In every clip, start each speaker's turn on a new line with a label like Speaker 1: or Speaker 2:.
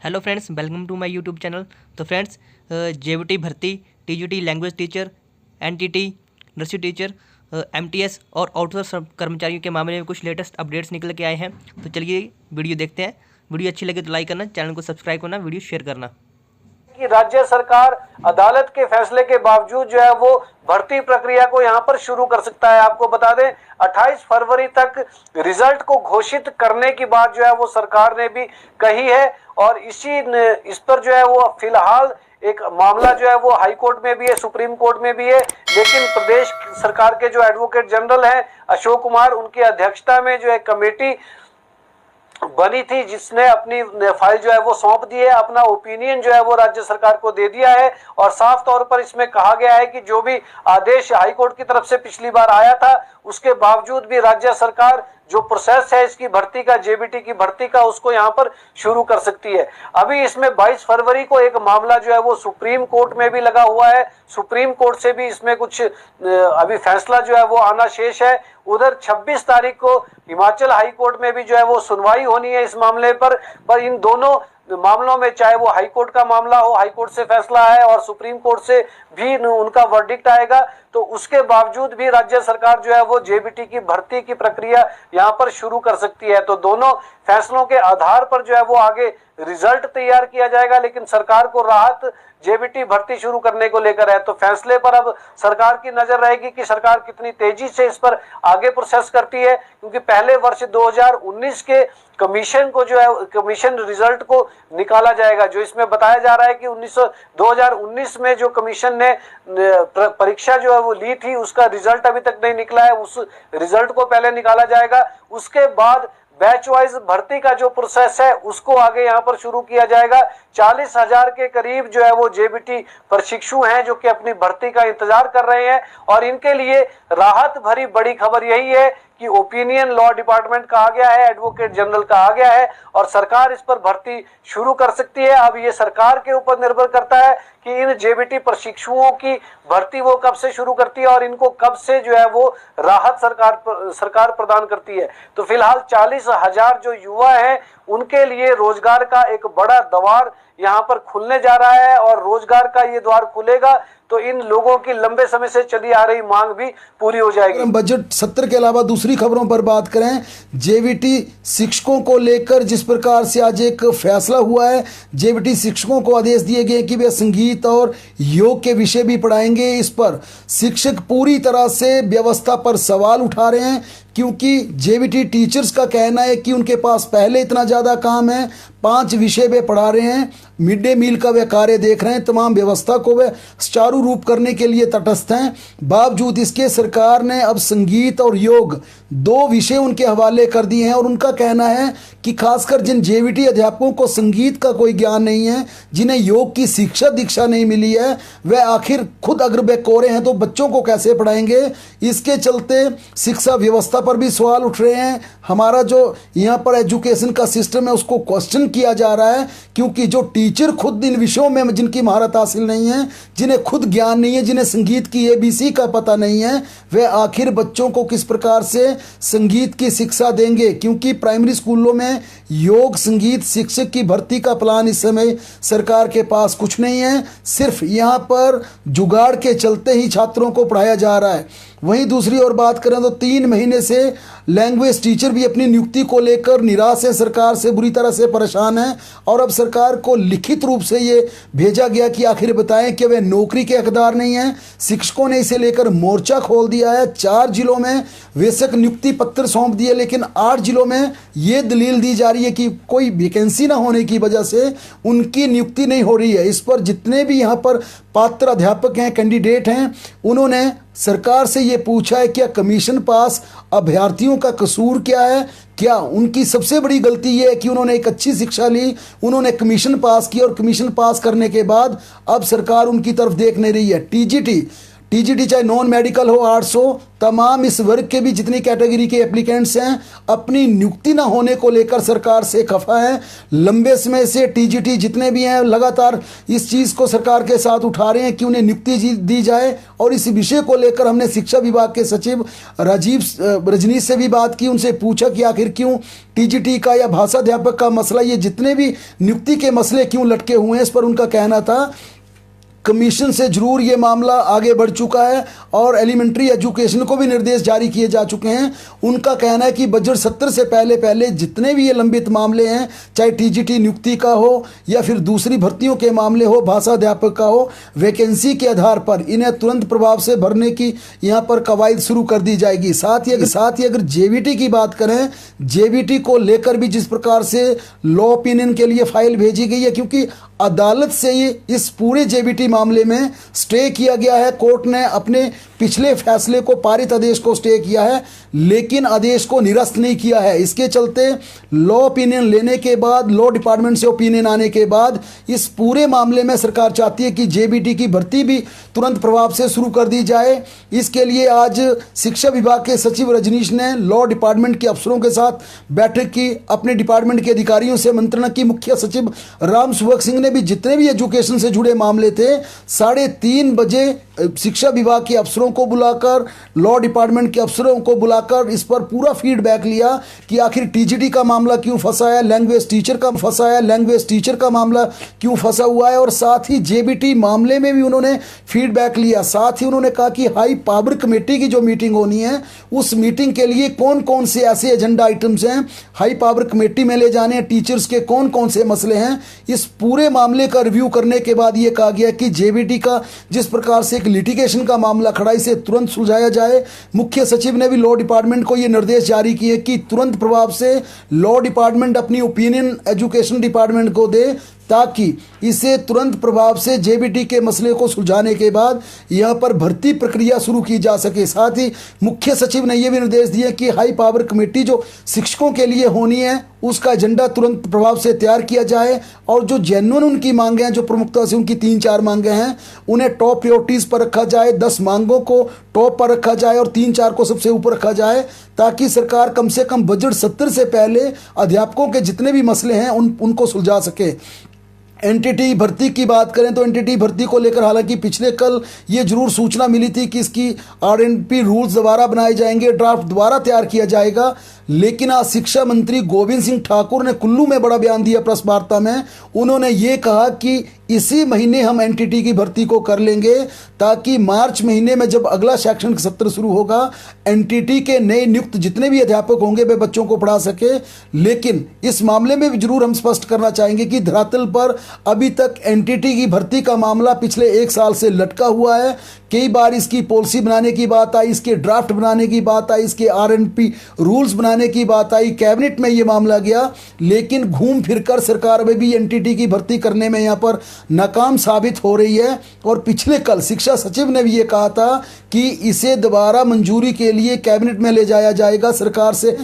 Speaker 1: Hello friends, welcome to my YouTube channel. तो friends, JBT भर्ती, TGT language teacher, NTT nursery teacher, MTS और outsource कर्मचारियों के मामले में कुछ लेटेस्ट अपडेट्स निकल के आए हैं। तो चलिए वीडियो देखते हैं। वीडियो अच्छी लगे तो लाइक करना, चैनल को सब्सक्राइब करना, वीडियो शेयर करना।
Speaker 2: कि राज्य सरकार अदालत के फैसले के बावजूद जो है वो भर्ती प्रक्रिया को यहाँ पर शुरू कर सकता है। आपको बता दें 28 फरवरी तक रिजल्ट को घोषित करने की बात जो है वो सरकार ने भी कही है। और इस पर जो है वो फिलहाल एक मामला जो है वो हाई कोर्ट में भी है, सुप्रीम कोर्ट में भी है। लेकिन प्रदेश सरकार के जो एडवोकेट जनरल हैं अशोक कुमार, उनकी अध्यक्षता में जो है कमेटी बनी थी जिसने अपनी फाइल जो है वो सौंप दी है, अपना ओपिनियन जो है वो राज्य सरकार को दे दिया है। और साफ तौर पर इसमें कहा गया है कि जो भी आदेश हाईकोर्ट की तरफ से पिछली बार आया था उसके बावजूद भी राज्य सरकार जो प्रोसेस है इसकी भर्ती का, जेबीटी की भर्ती का, उसको यहाँ पर शुरू कर सकती है। अभी इसमें 22 फरवरी को एक मामला जो है वो सुप्रीम कोर्ट में भी लगा हुआ है। सुप्रीम कोर्ट से भी इसमें कुछ अभी फैसला जो है वो आना शेष है। उधर 26 तारीख को हिमाचल हाई कोर्ट में भी जो है वो सुनवाई होनी है इस मामले पर इन दोनों मामलों में, चाहे वो हाई कोर्ट का मामला हो, हाई कोर्ट से फैसला है और सुप्रीम कोर्ट से भी उनका वर्डिक्ट आएगा, तो उसके बावजूद भी राज्य सरकार जो है वो जेबीटी की भर्ती की प्रक्रिया यहाँ पर शुरू कर सकती है। तो दोनों फैसलों के आधार पर जो है वो आगे रिजल्ट तैयार किया जाएगा। लेकिन सरकार को राहत जेबीटी भर्ती शुरू करने को लेकर है। तो फैसले पर अब सरकार की नजर रहेगी कि सरकार कितनी तेजी से इस पर आगे प्रोसेस करती है, क्योंकि पहले वर्ष 2019 के कमीशन को जो है कमीशन रिजल्ट को निकाला जाएगा। जो इसमें बताया जा रहा है कि 2019 में जो कमीशन ने परीक्षा जो है वो ली थी उसका रिजल्ट अभी तक नहीं निकला है। उस रिजल्ट को पहले निकाला जाएगा, उसके बाद बैच वाइज भर्ती का जो प्रोसेस है उसको आगे यहाँ पर शुरू किया जाएगा। 40,000 के करीब जो है वो जेबीटी प्रशिक्षु हैं जो कि अपनी भर्ती का इंतजार कर रहे हैं। और इनके लिए राहत भरी बड़ी खबर यही है कि ओपिनियन लॉ डिपार्टमेंट का आ गया है, एडवोकेट जनरल का आ गया है और सरकार इस पर भर्ती शुरू कर सकती है। अब ये सरकार के ऊपर निर्भर करता है कि इन जेबीटी प्रशिक्षुओं की भर्ती वो कब से शुरू करती है और इनको कब से जो है वो राहत सरकार प्रदान करती है। तो फिलहाल 40,000 जो युवा हैं उनके लिए रोजगार का एक बड़ा द्वार यहाँ पर खुलने जा रहा है। और रोजगार का ये द्वार खुलेगा तो इन लोगों की लंबे समय से चली आ रही मांग भी पूरी हो जाएगी।
Speaker 3: हम बजट सत्र के अलावा दूसरी खबरों पर बात करें, जेबीटी शिक्षकों को लेकर जिस प्रकार से आज एक फैसला हुआ है, जेबीटी शिक्षकों को आदेश दिए गए कि वे संगीत और योग के विषय भी पढ़ाएंगे। इस पर शिक्षक पूरी तरह से व्यवस्था पर सवाल उठा रहे हैं, क्योंकि जेबीटी टीचर्स का कहना है कि उनके पास पहले इतना ज़्यादा काम है, 5 विषय वे पढ़ा रहे हैं, मिड डे मील का वे कार्य देख रहे हैं, तमाम व्यवस्था को वे सुचारू रूप करने के लिए तटस्थ हैं। बावजूद इसके सरकार ने अब संगीत और योग 2 विषय उनके हवाले कर दिए हैं। और उनका कहना है कि खासकर जिन जेबीटी अध्यापकों को संगीत का कोई ज्ञान नहीं है, जिन्हें योग की शिक्षा दीक्षा नहीं मिली है, वे आखिर खुद अगर वे कोरे हैं तो बच्चों को कैसे पढ़ाएंगे। इसके चलते शिक्षा व्यवस्था पर भी सवाल उठ रहे हैं। हमारा जो यहाँ पर एजुकेशन का सिस्टम है उसको क्वेश्चन किया जा रहा है, क्योंकि जो टीचर खुद इन विषयों में जिनकी महारत हासिल नहीं है, जिन्हें खुद ज्ञान नहीं है, जिन्हें संगीत की ABC का पता नहीं है, वे आखिर बच्चों को किस प्रकार से संगीत की शिक्षा देंगे। क्योंकि प्राइमरी स्कूलों में योग संगीत शिक्षक की भर्ती का प्लान इस समय सरकार के पास कुछ नहीं है, सिर्फ यहाँ पर जुगाड़ के चलते ही छात्रों को पढ़ाया जा रहा है। वहीं दूसरी ओर बात करें तो 3 महीने से लैंग्वेज टीचर भी अपनी नियुक्ति को लेकर निराश है, सरकार से बुरी तरह से परेशान है। और अब सरकार को लिखित रूप से ये भेजा गया कि आखिर बताएं कि वे नौकरी के हकदार नहीं हैं। शिक्षकों ने इसे लेकर मोर्चा खोल दिया है। 4 जिलों में बेशक नियुक्ति पत्र सौंप दिए, लेकिन 8 जिलों में ये दलील दी जा रही है कि कोई वैकेंसी ना होने की वजह से उनकी नियुक्ति नहीं हो रही है। इस पर जितने भी यहाँ पर पात्र अध्यापक हैं, कैंडिडेट हैं, उन्होंने सरकार से ये पूछा है क्या कमीशन पास अभ्यर्थियों का कसूर क्या है, क्या उनकी सबसे बड़ी गलती ये है कि उन्होंने एक अच्छी शिक्षा ली, उन्होंने कमीशन पास की और कमीशन पास करने के बाद अब सरकार उनकी तरफ देख नहीं रही है। टीजीटी टीजीटी चाहे नॉन मेडिकल हो, आर्ट्स हो, तमाम इस वर्ग के भी जितनी कैटेगरी के एप्लीकेंट्स हैं अपनी नियुक्ति ना होने को लेकर सरकार से खफा हैं। लंबे समय से टीजीटी जितने भी हैं लगातार इस चीज़ को सरकार के साथ उठा रहे हैं कि उन्हें नियुक्ति दी जाए, और इस विषय को लेकर हमने शिक्षा विभाग के सचिव रजनीश से भी बात की। उनसे पूछा कि आखिर क्यों टीजीटी का या भाषा अध्यापक का मसला, ये जितने भी नियुक्ति के मसले क्यों लटके हुए हैं। इस पर उनका कहना था कमीशन से जरूर ये मामला आगे बढ़ चुका है और एलिमेंट्री एजुकेशन को भी निर्देश जारी किए जा चुके हैं। उनका कहना है कि बजट सत्र से पहले जितने भी ये लंबित मामले हैं, चाहे टीजीटी नियुक्ति का हो या फिर दूसरी भर्तियों के मामले हो, भाषा अध्यापक का हो, वैकेंसी के आधार पर इन्हें तुरंत प्रभाव से भरने की यहाँ पर कवायद शुरू कर दी जाएगी। साथ ही अगर जेवीटी की बात करें, जेवीटी को लेकर भी जिस प्रकार से लॉ ओपिनियन के लिए फाइल भेजी गई है, क्योंकि अदालत से ये इस पूरे जेबीटी मामले में स्टे किया गया है। कोर्ट ने अपने पिछले फैसले को, पारित आदेश को स्टे किया है, लेकिन आदेश को निरस्त नहीं किया है। इसके चलते लॉ ओपिनियन लेने के बाद, लॉ डिपार्टमेंट से ओपिनियन आने के बाद इस पूरे मामले में सरकार चाहती है कि जेबीटी की भर्ती भी तुरंत प्रभाव से शुरू कर दी जाए। इसके लिए आज शिक्षा विभाग के सचिव रजनीश ने लॉ डिपार्टमेंट के अफसरों के साथ बैठक की, अपने डिपार्टमेंट के अधिकारियों से मंत्रणा की। मुख्य सचिव राम सुभग सिंह ने भी जितने भी एजुकेशन से जुड़े मामले थे 3:30 बजे शिक्षा विभाग के अफसरों को बुलाकर, लॉ डिपार्टमेंट के अफसरों को बुलाकर इस पर पूरा फीडबैक लिया कि आखिर टीजीटी का मामला क्यों फंसा है, लैंग्वेज टीचर का मामला क्यों फंसा हुआ है, और साथ ही जेबीटी मामले में भी उन्होंने फीडबैक लिया। साथ ही उन्होंने कहा कि हाई पावर कमेटी की जो मीटिंग होनी है, उस मीटिंग के लिए कौन कौन से ऐसे एजेंडा आइटम्स हैं हाई पावर कमेटी में ले जाने, टीचर्स के कौन कौन से मसले हैं। इस पूरे मामले का रिव्यू करने के बाद ये कहा गया कि जेबीटी का जिस प्रकार से लिटिगेशन का मामला खड़ा, इसे तुरंत सुलझाया जाए। मुख्य सचिव ने भी लॉ डिपार्टमेंट को यह निर्देश जारी किए कि तुरंत प्रभाव से लॉ डिपार्टमेंट अपनी ओपिनियन एजुकेशन डिपार्टमेंट को दे, ताकि इसे तुरंत प्रभाव से जेबीटी के मसले को सुलझाने के बाद यहां पर भर्ती प्रक्रिया शुरू की जा सके। साथ ही मुख्य सचिव ने यह भी निर्देश दिए कि हाई पावर कमेटी जो शिक्षकों के लिए होनी है, उसका एजेंडा तुरंत प्रभाव से तैयार किया जाए, और जो जेन्युइन उनकी मांगे हैं, जो प्रमुखता से उनकी 3-4 मांगे हैं, उन्हें टॉप प्रायोरिटीज़ पर रखा जाए। 10 मांगों को टॉप पर रखा जाए और 3-4 को सबसे ऊपर रखा जाए, ताकि सरकार कम से कम बजट सत्र से पहले अध्यापकों के जितने भी मसले हैं उनको सुलझा सके। एनटीटी भर्ती की बात करें तो एनटीटी भर्ती को लेकर हालांकि पिछले कल ये जरूर सूचना मिली थी कि इसकी आरएनपी रूल्स दोबारा बनाए जाएंगे, ड्राफ्ट दोबारा तैयार किया जाएगा, लेकिन आज शिक्षा मंत्री गोविंद सिंह ठाकुर ने कुल्लू में बड़ा बयान दिया प्रेस वार्ता में। उन्होंने ये कहा कि इसी महीने हम एनटीटी की भर्ती को कर लेंगे, ताकि मार्च महीने में जब अगला शैक्षणिक सत्र शुरू होगा, एनटीटी के नए नियुक्त जितने भी अध्यापक होंगे वे बच्चों को पढ़ा सके। लेकिन इस मामले में भी जरूर हम स्पष्ट करना चाहेंगे कि धरातल पर अभी तक एनटीटी की भर्ती का मामला पिछले 1 साल से लटका हुआ है। कई बार इसकी पॉलिसी बनाने की बात आई, इसके ड्राफ्ट बनाने की बात आई, इसके आरएनपी रूल्स बनाने की बात आई, कैबिनेट में ये मामला गया, लेकिन घूम फिरकर सरकार में भी एनटीटी की भर्ती करने में यहाँ पर नाकाम साबित हो रही है। और पिछले कल शिक्षा सचिव ने भी ये कहा था कि इसे दोबारा मंजूरी के लिए कैबिनेट में ले जाया जाएगा। सरकार से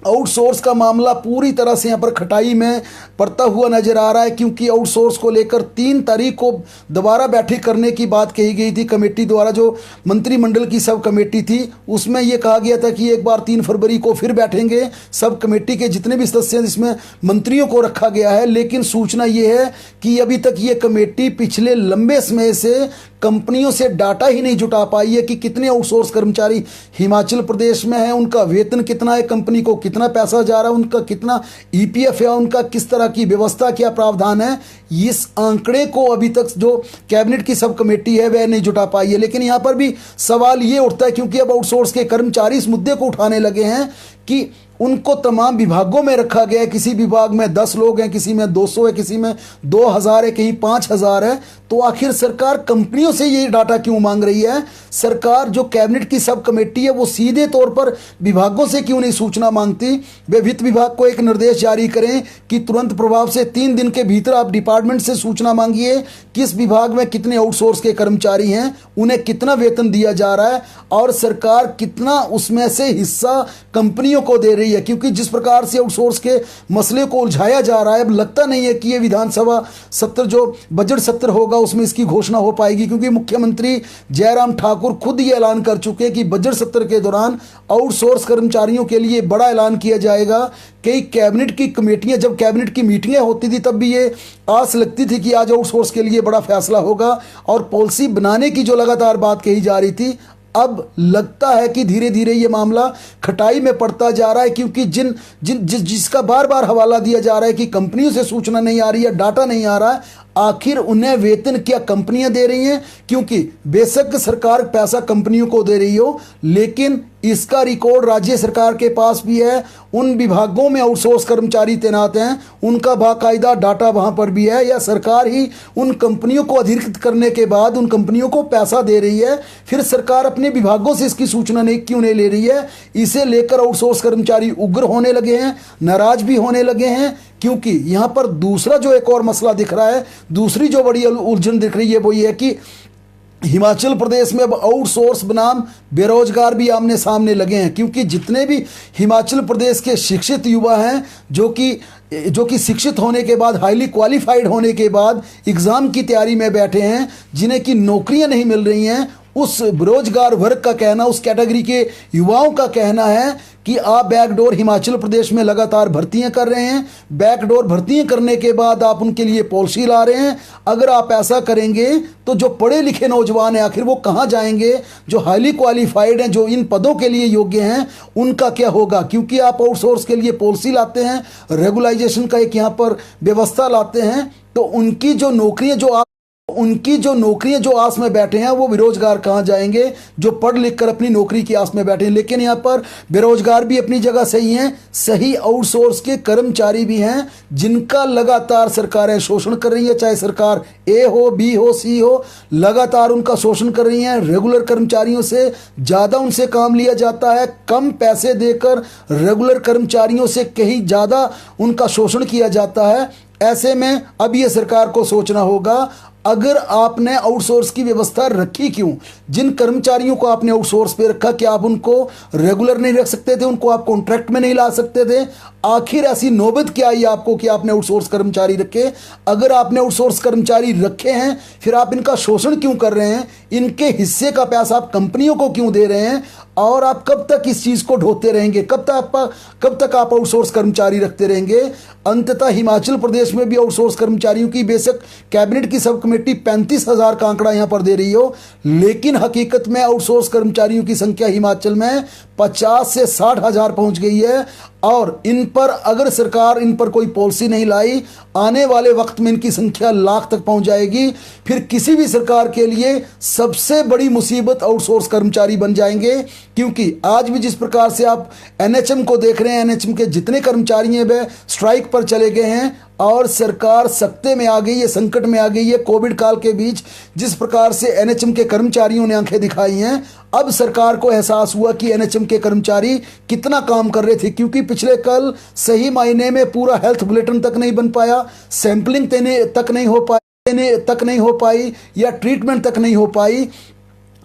Speaker 3: आउटसोर्स का मामला पूरी तरह से यहाँ पर खटाई में पड़ता हुआ नजर आ रहा है, क्योंकि आउटसोर्स को लेकर 3 तारीख को दोबारा बैठक करने की बात कही गई थी कमेटी द्वारा। जो मंत्रिमंडल की सब कमेटी थी उसमें यह कहा गया था कि एक बार 3 फरवरी को फिर बैठेंगे सब कमेटी के जितने भी सदस्य हैं, जिसमें मंत्रियों को रखा गया है। लेकिन सूचना ये है कि अभी तक ये कमेटी पिछले लंबे समय से कंपनियों से डाटा ही नहीं जुटा पाई है कि कितने आउटसोर्स कर्मचारी हिमाचल प्रदेश में हैं, उनका वेतन कितना है, कंपनी को कितना पैसा जा रहा है, उनका कितना ईपीएफ है, उनका किस तरह की व्यवस्था, क्या प्रावधान है। इस आंकड़े को अभी तक जो कैबिनेट की सब कमेटी है वह नहीं जुटा पाई है। लेकिन यहाँ पर भी सवाल ये उठता है, क्योंकि अब आउटसोर्स के कर्मचारी इस मुद्दे को उठाने लगे हैं कि उनको तमाम विभागों में रखा गया है। किसी विभाग में 10 लोग हैं, किसी में 200 है, किसी में 2000 है, कहीं 5000 है। तो आखिर सरकार कंपनियों से ये डाटा क्यों मांग रही है? सरकार जो कैबिनेट की सब कमेटी है वो सीधे तौर पर विभागों से क्यों नहीं सूचना मांगती? वे वित्त विभाग को एक निर्देश जारी करें कि तुरंत प्रभाव से 3 दिन के भीतर आप डिपार्टमेंट से सूचना मांगिए किस विभाग में कितने आउटसोर्स के कर्मचारी हैं, उन्हें कितना वेतन दिया जा रहा है और सरकार कितना उसमें से हिस्सा कंपनियों को दे रही रही है, क्योंकि जिस प्रकार से आउटसोर्स के मसले को उलझाया जा रहा है, अब लगता नहीं है कि ये विधानसभा सत्र जो बजट सत्र होगा उसमें इसकी घोषणा हो पाएगी, क्योंकि मुख्यमंत्री जयराम ठाकुर खुद ये ऐलान कर चुके हैं कि बजट सत्र के दौरान आउटसोर्स कर्मचारियों के लिए बड़ा ऐलान किया जाएगा। कई कैबिनेट की कमेटियां, जब कैबिनेट की मीटिंगें होती थी तब भी ये आस लगती थी कि आज आउटसोर्स के लिए बड़ा फैसला होगा, और पॉलिसी बनाने की जो लगातार बात कही जा रही थी, अब लगता है कि धीरे धीरे ये मामला खटाई में पड़ता जा रहा है, क्योंकि जिसका बार बार हवाला दिया जा रहा है कि कंपनियों से सूचना नहीं आ रही है, डाटा नहीं आ रहा है, आखिर उन्हें वेतन क्या कंपनियां दे रही हैं? क्योंकि बेशक सरकार पैसा कंपनियों को दे रही हो, लेकिन इसका रिकॉर्ड राज्य सरकार के पास भी है। उन विभागों में आउटसोर्स कर्मचारी तैनात हैं, उनका बाकायदा डाटा वहां पर भी है, या सरकार ही उन कंपनियों को अधिकृत करने के बाद उन कंपनियों को पैसा दे रही है, फिर सरकार अपने विभागों से इसकी सूचना क्यों नहीं ले रही है? इसे लेकर आउटसोर्स कर्मचारी उग्र होने लगे हैं, नाराज भी होने लगे हैं, क्योंकि यहां पर दूसरा जो एक और मसला दिख रहा है, दूसरी जो बड़ी उलझन दिख रही है वो ये है कि हिमाचल प्रदेश में अब आउटसोर्स बनाम बेरोजगार भी आमने सामने लगे हैं, क्योंकि जितने भी हिमाचल प्रदेश के शिक्षित युवा हैं, जो कि शिक्षित होने के बाद, हाईली क्वालिफाइड होने के बाद एग्ज़ाम की तैयारी में बैठे हैं, जिन्हें कि नौकरियां नहीं मिल रही हैं, उस बेरोजगार वर्ग का कहना, उस कैटेगरी के युवाओं का कहना है कि आप बैकडोर हिमाचल प्रदेश में लगातार भर्तियां कर रहे हैं, बैकडोर भर्तियां करने के बाद आप उनके लिए पॉलिसी ला रहे हैं। अगर आप ऐसा करेंगे तो जो पढ़े लिखे नौजवान हैं आखिर वो कहां जाएंगे? जो हाईली क्वालिफाइड हैं, जो इन पदों के लिए योग्य हैं, उनका क्या होगा? क्योंकि आप आउटसोर्स के लिए पॉलिसी लाते हैं, रेगुलाइजेशन का एक यहाँ पर व्यवस्था लाते हैं, तो उनकी जो नौकरियां जो आस में बैठे हैं, वो बेरोजगार कहां जाएंगे जो पढ़ लिख कर अपनी नौकरी की आस में बैठे हैं। लेकिन यहां पर बेरोजगार भी अपनी जगह सही हैं, सही आउटसोर्स के कर्मचारी भी हैं, जिनका लगातार सरकारें शोषण कर रही है, चाहे सरकार ए हो, बी हो, सी हो, लगातार उनका शोषण कर रही हैं। रेगुलर कर्मचारियों से ज़्यादा उनसे काम लिया जाता है, कम पैसे देकर रेगुलर कर्मचारियों से कहीं ज़्यादा उनका शोषण किया जाता है। ऐसे में अब ये सरकार को सोचना होगा, अगर आपने आउटसोर्स की व्यवस्था रखी क्यों? जिन कर्मचारियों को आपने आउटसोर्स पे रखा, क्या आप उनको रेगुलर नहीं रख सकते थे? उनको आप कॉन्ट्रैक्ट में नहीं ला सकते थे? आखिर ऐसी नौबत क्या आई आपको कि आपने आउटसोर्स कर्मचारी रखे? अगर आपने आउटसोर्स कर्मचारी रखे हैं, फिर आप इनका शोषण क्यों कर रहे हैं? इनके हिस्से का पैसा आप कंपनियों को क्यों दे रहे हैं? और आप कब तक इस चीज़ को ढोते रहेंगे? कब तक आप आउटसोर्स कर्मचारी रखते रहेंगे? अंततः हिमाचल प्रदेश में भी आउटसोर्स कर्मचारियों की बेशक कैबिनेट की सब कमेटी 35,000 का आंकड़ा यहाँ पर दे रही हो, लेकिन हकीकत में आउटसोर्स कर्मचारियों की संख्या हिमाचल में 50 से 60,000 पहुँच गई है। और इन पर अगर सरकार इन पर कोई पॉलिसी नहीं लाई, आने वाले वक्त में इनकी संख्या लाख तक पहुंच जाएगी। फिर किसी भी सरकार के लिए सबसे बड़ी मुसीबत आउटसोर्स कर्मचारी बन जाएंगे, क्योंकि आज भी जिस प्रकार से आप एनएचएम को देख रहे हैं, एनएचएम के जितने कर्मचारी हैं वे स्ट्राइक पर चले गए हैं और सरकार सख्ते में आ गई है, संकट में आ गई है। कोविड काल के बीच जिस प्रकार से एनएचएम के कर्मचारियों ने आंखें दिखाई हैं, अब सरकार को एहसास हुआ कि एनएचएम के कर्मचारी कितना काम कर रहे थे, क्योंकि पिछले कल सही मायने में पूरा हेल्थ बुलेटिन तक नहीं बन पाया, सैंपलिंग तक नहीं हो पाई या ट्रीटमेंट तक नहीं हो पाई।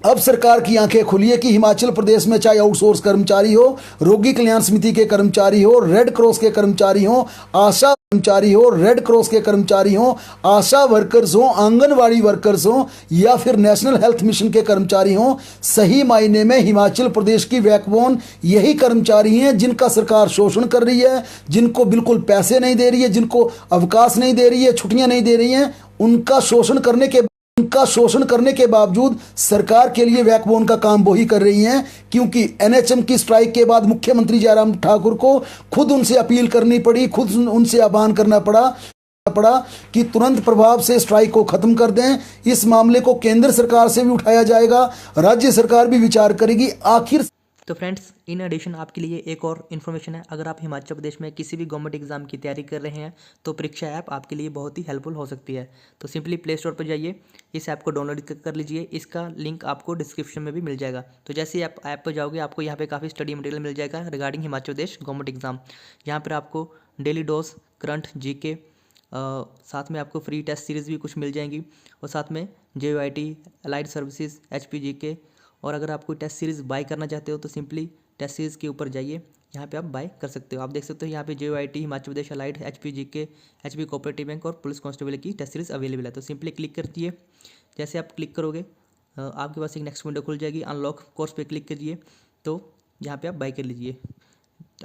Speaker 3: अब सरकार की आंखें खुली है कि हिमाचल प्रदेश में चाहे आउटसोर्स कर्मचारी हो, रोगी कल्याण समिति के कर्मचारी हो, रेड क्रॉस के कर्मचारी हो, आशा कर्मचारी हो, रेड क्रॉस के कर्मचारी हो, आशा वर्कर्स हो, आंगनवाड़ी वर्कर्स हो, या फिर नेशनल हेल्थ मिशन के कर्मचारी हो, सही मायने में हिमाचल प्रदेश की बैकबोन यही कर्मचारी हैं जिनका सरकार शोषण कर रही है, जिनको बिल्कुल पैसे नहीं दे रही है, जिनको अवकाश नहीं दे रही है, छुट्टियां नहीं दे रही हैं। उनका शोषण करने के बावजूद सरकार के लिए बैकबोन का काम वही कर रही हैं, क्योंकि एनएचएम की स्ट्राइक के बाद मुख्यमंत्री जयराम ठाकुर को खुद उनसे अपील करनी पड़ी, खुद उनसे आह्वान करना पड़ा कि तुरंत प्रभाव से स्ट्राइक को खत्म कर दें। इस मामले को केंद्र सरकार से भी उठाया जाएगा, राज्य सरकार भी विचार करेगी। आखिर
Speaker 1: तो फ्रेंड्स, इन एडिशन आपके लिए एक और इन्फॉर्मेशन है। अगर आप हिमाचल प्रदेश में किसी भी गवर्नमेंट एग्जाम की तैयारी कर रहे हैं तो परीक्षा ऐप आपके लिए बहुत ही हेल्पफुल हो सकती है। तो सिंपली प्ले स्टोर पर जाइए, इस ऐप को डाउनलोड कर लीजिए। इसका लिंक आपको डिस्क्रिप्शन में भी मिल जाएगा। तो जैसे ही आप ऐप पर जाओगे, आपको यहाँ पे काफ़ी स्टडी मटेरियल मिल जाएगा regarding Himachal Pradesh government exam. यहाँ पर आपको डेली डोज, करंट, जीके, साथ में आपको फ्री टेस्ट सीरीज़ भी कुछ मिल जाएंगी, और साथ में JYT, अलाइड सर्विसेज, HPGK। और अगर आप कोई टेस्ट सीरीज़ बाय करना चाहते हो तो सिंपली टेस्ट सीरीज़ के ऊपर जाइए, यहाँ पे आप बाय कर सकते हो। आप देख सकते हो यहाँ पे JOIT, Himachal Pradesh allied, HP GK, HP cooperative bank और पुलिस कांस्टेबल की टेस्ट सीरीज अवेलेबल है। तो सिंपली क्लिक करती जैसे आप क्लिक करोगे आपके पास एक नेक्स्ट विंडो खुल जाएगी। अनलॉक कोर्स पे क्लिक करिए तो यहाँ पे आप बाय कर लीजिए।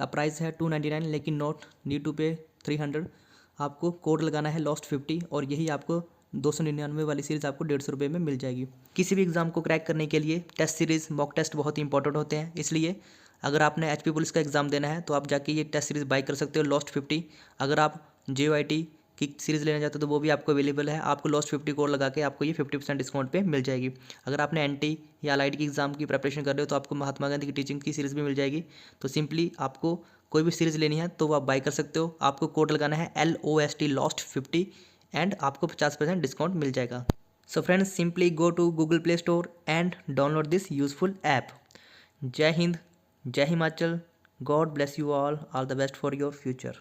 Speaker 1: अब प्राइस है 299 लेकिन नॉट नीड टू पे 300। आपको कोड लगाना है LOST50 और यही आपको 299 वाली सीरीज़ आपको 150 रुपये में मिल जाएगी। किसी भी एग्ज़ाम को क्रैक करने के लिए टेस्ट सीरीज़, मॉक टेस्ट बहुत ही इंपॉर्टेंट होते हैं, इसलिए अगर आपने HP पुलिस का एग्ज़ाम देना है तो आप जाके ये टेस्ट सीरीज़ बाय कर सकते हो LOST50। अगर आप JOIT की सीरीज़ लेना चाहते हो तो वो भी आपको अवेलेबल है। आपको LOST50 कोड लगा के आपको ये 50% डिस्काउंट पे मिल जाएगी। अगर आपने NT या अलाइड की एग्ज़ाम की प्रिपरेशन कर रहे हो तो आपको महात्मा गांधी की टीचिंग की सीरीज़ भी मिल जाएगी। तो सिंपली आपको कोई भी सीरीज़ लेनी है तो वो आप बाय कर सकते हो। आपको कोड लगाना है LOST एंड आपको 50% डिस्काउंट मिल जाएगा। So friends, simply go to Google Play Store and download this useful app. जय हिंद, जय Himachal, God bless you all the best for your future.